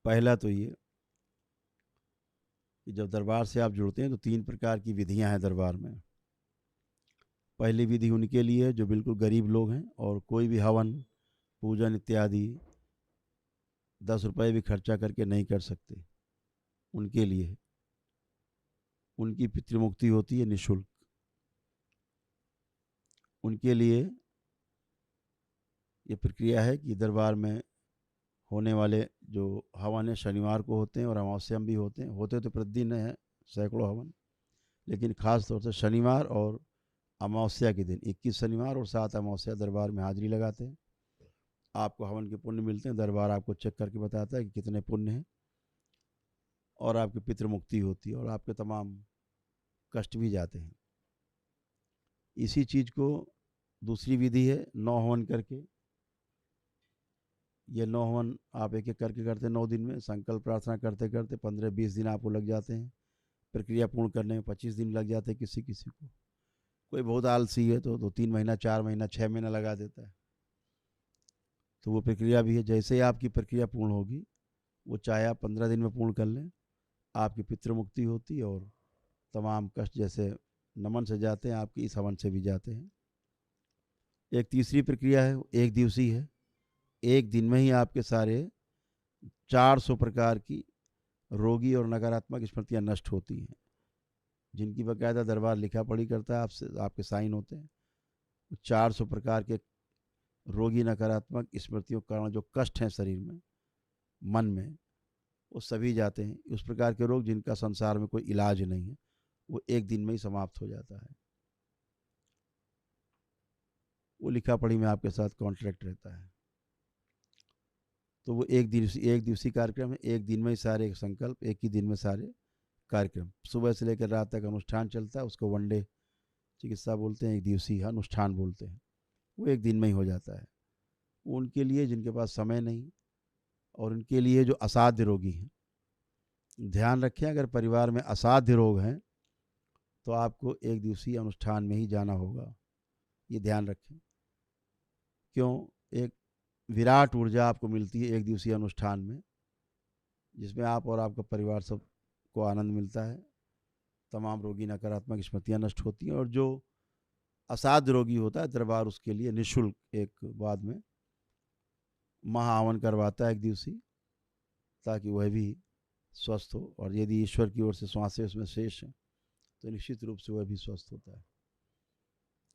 पहला तो ये कि जब दरबार से आप जुड़ते हैं तो 3 प्रकार की विधियां हैं दरबार में। पहली विधि उनके लिए है जो बिल्कुल गरीब लोग हैं और कोई भी हवन पूजन इत्यादि 10 रुपये भी खर्चा करके नहीं कर सकते, उनके लिए है। उनकी पितृमुक्ति होती है निःशुल्क। उनके लिए ये प्रक्रिया है कि दरबार में होने वाले जो हवन है शनिवार को होते हैं और अमावस्या में भी होते हैं। होते तो प्रतिदिन है सैकड़ों हवन, लेकिन ख़ास तौर से शनिवार और अमावस्या के दिन 21 शनिवार और 7 अमावस्या दरबार में हाजिरी लगाते हैं। आपको हवन के पुण्य मिलते हैं, दरबार आपको चेक करके बताता है कि कितने पुण्य हैं, और आपकी पितृमुक्ति होती है और आपके तमाम कष्ट भी जाते हैं। इसी चीज़ को दूसरी विधि है 9 हवन करके। ये 9 हवन आप एक एक करके करते 9 दिन में, संकल्प प्रार्थना करते करते 15-20 दिन आपको लग जाते हैं। प्रक्रिया पूर्ण करने में 25 दिन लग जाते हैं किसी किसी को। कोई बहुत आलसी है तो 2-3 महीना, 4 महीना, 6 महीना लगा देता है। तो वो प्रक्रिया भी है। जैसे ही आपकी प्रक्रिया पूर्ण होगी, वो चाहे आप 15 दिन में पूर्ण कर लें, आपकी पितृमुक्ति होती है और तमाम कष्ट जैसे नमन से जाते हैं आपकी इस हवन से भी जाते हैं। एक तीसरी प्रक्रिया है, एक दिवसीय है। एक दिन में ही आपके सारे 400 प्रकार की रोगी और नकारात्मक स्मृतियाँ नष्ट होती हैं, जिनकी बाकायदा दरबार लिखा पढ़ी करता है, आपसे आपके साइन होते हैं। 400 प्रकार के रोगी नकारात्मक स्मृतियों के कारण जो कष्ट हैं शरीर में, मन में, वो सभी जाते हैं। उस प्रकार के रोग जिनका संसार में कोई इलाज नहीं है, वो एक दिन में ही समाप्त हो जाता है। वो लिखा पढ़ी में आपके साथ कॉन्ट्रैक्ट रहता है। तो वो एक दिवसीय कार्यक्रम है। एक दिन में ही सारे संकल्प, एक ही दिन में सारे कार्यक्रम। सुबह से लेकर रात तक अनुष्ठान चलता है, उसको वन डे चिकित्सा बोलते हैं, एक दिवसीय अनुष्ठान बोलते हैं। वो एक दिन में ही हो जाता है। वो उनके लिए जिनके पास समय नहीं, और उनके लिए जो असाध्य रोगी हैं। ध्यान रखें, अगर परिवार में असाध्य रोग हैं तो आपको एक दिवसीय अनुष्ठान में ही जाना होगा, ये ध्यान रखें। क्यों? एक विराट ऊर्जा आपको मिलती है एक दिवसीय अनुष्ठान में, जिसमें आप और आपका परिवार सब को आनंद मिलता है। तमाम रोगी नकारात्मक स्मृतियाँ नष्ट होती हैं, और जो असाध्य रोगी होता है दरबार उसके लिए निःशुल्क एक बाद में महाहवन करवाता है एक दिवसीय, ताकि वह भी स्वस्थ हो। और यदि ईश्वर की ओर से श्वासें उसमें शेष हैं तो निश्चित रूप से वह भी स्वस्थ होता है।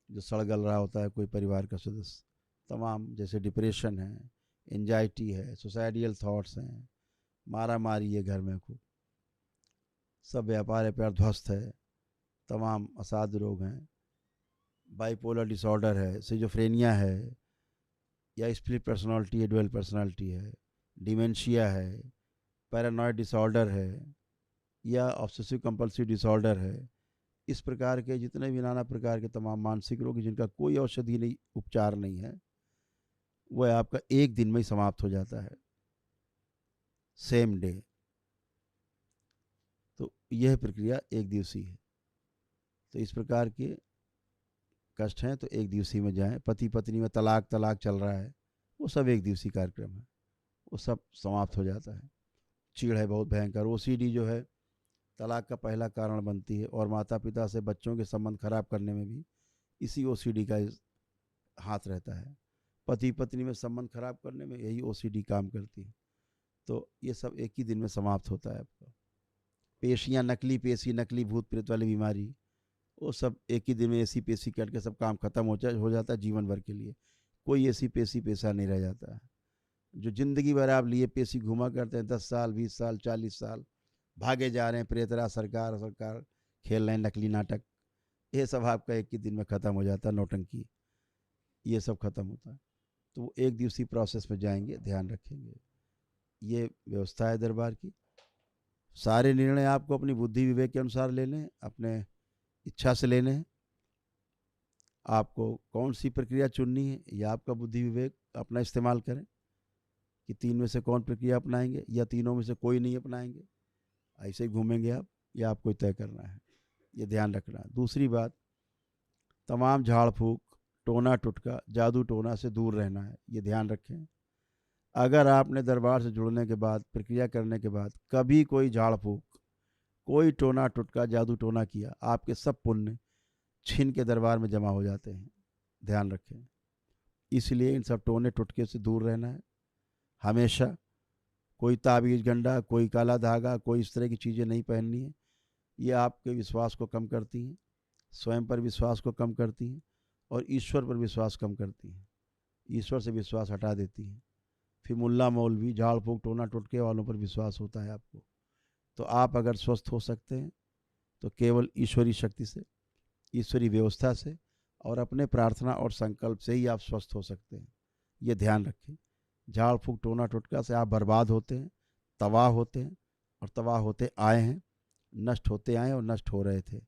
जो सड़ गल रहा होता है कोई परिवार का सदस्य, तमाम जैसे डिप्रेशन है, एंजाइटी है, सुसाइडियल थॉट्स हैं, मारा मारी है घर में खूब, सब व्यापार ध्वस्त है, तमाम असाध्य रोग हैं, बाइपोलर डिसऑर्डर है, सिजोफ्रेनिया है, या स्प्लिट पर्सनालिटी है, ड्वेल पर्सनालिटी है, डिमेंशिया है, पैरानॉइड डिसऑर्डर है, या ऑब्सेसिव कंपल्सिव डिसऑर्डर है। इस प्रकार के जितने भी नाना प्रकार के तमाम मानसिक रोग जिनका कोई औषधि नहीं, उपचार नहीं है, वह आपका एक दिन में ही समाप्त हो जाता है, सेम डे। तो यह प्रक्रिया एक दिवसीय है। तो इस प्रकार के कष्ट हैं तो एक दिवसीय में जाएं। पति पत्नी में तलाक चल रहा है, वो सब एक दिवसीय कार्यक्रम है, वो सब समाप्त हो जाता है। चीड़ है बहुत भयंकर, ओसीडी जो है तलाक का पहला कारण बनती है, और माता पिता से बच्चों के संबंध खराब करने में भी इसी ओसीडी का हाथ रहता है। पति पत्नी में संबंध खराब करने में यही ओसीडी काम करती है। तो ये सब एक ही दिन में समाप्त होता है आपका। पेशियाँ, नकली पेशी, नकली भूत प्रेत वाली बीमारी, वो सब एक ही दिन में ऐसी पेशी कट के सब काम खत्म हो जाता है जीवन भर के लिए। कोई ऐसी पेशी पेशा नहीं रह जाता है। जो जिंदगी भर आप लिए पेशी घुमा करते हैं, 10 साल 20 साल 40 साल भागे जा रहे हैं, प्रेतरा सरकार सरकार खेल रहे हैं नकली नाटक, ये सब आपका एक ही दिन में ख़त्म हो जाता है। नौटंकी, ये सब खत्म होता है। तो वो एक दिवसीय प्रोसेस में जाएंगे, ध्यान रखेंगे। ये व्यवस्था है दरबार की। सारे निर्णय आपको अपनी बुद्धि विवेक के अनुसार लेने हैं, अपने इच्छा से लेने हैं। आपको कौन सी प्रक्रिया चुननी है, या आपका बुद्धि विवेक अपना इस्तेमाल करें कि 3 में से कौन प्रक्रिया अपनाएंगे, या तीनों में से कोई नहीं अपनाएंगे, ऐसे ही घूमेंगे आप, या आपको तय करना है, ये ध्यान रखना है। दूसरी बात, तमाम झाड़ फूक, टोना टुटका, जादू टोना से दूर रहना है, ये ध्यान रखें। अगर आपने दरबार से जुड़ने के बाद, प्रक्रिया करने के बाद कभी कोई झाड़ फूक, कोई टोना टुटका, जादू टोना किया, आपके सब पुण्य छीन के दरबार में जमा हो जाते हैं। ध्यान रखें। इसलिए इन सब टोने टुटके से दूर रहना है हमेशा। कोई ताबीज़ गंडा, कोई काला धागा, कोई इस तरह की चीज़ें नहीं पहननी है। ये आपके विश्वास को कम करती हैं, स्वयं पर विश्वास को कम करती हैं और ईश्वर पर विश्वास कम करती हैं। ईश्वर से विश्वास हटा देती हैं। फिर मुल्ला मौलवी, झाड़ फूक, टोना टुटके वालों पर विश्वास होता है आपको। तो आप अगर स्वस्थ हो सकते हैं तो केवल ईश्वरी शक्ति से, ईश्वरी व्यवस्था से और अपने प्रार्थना और संकल्प से ही आप स्वस्थ हो सकते हैं। ये ध्यान रखें। झाड़ फूक, टोना टुटका से आप बर्बाद होते हैं, तबाह होते हैं और तबाह होते आए हैं, नष्ट होते आए और नष्ट हो रहे थे।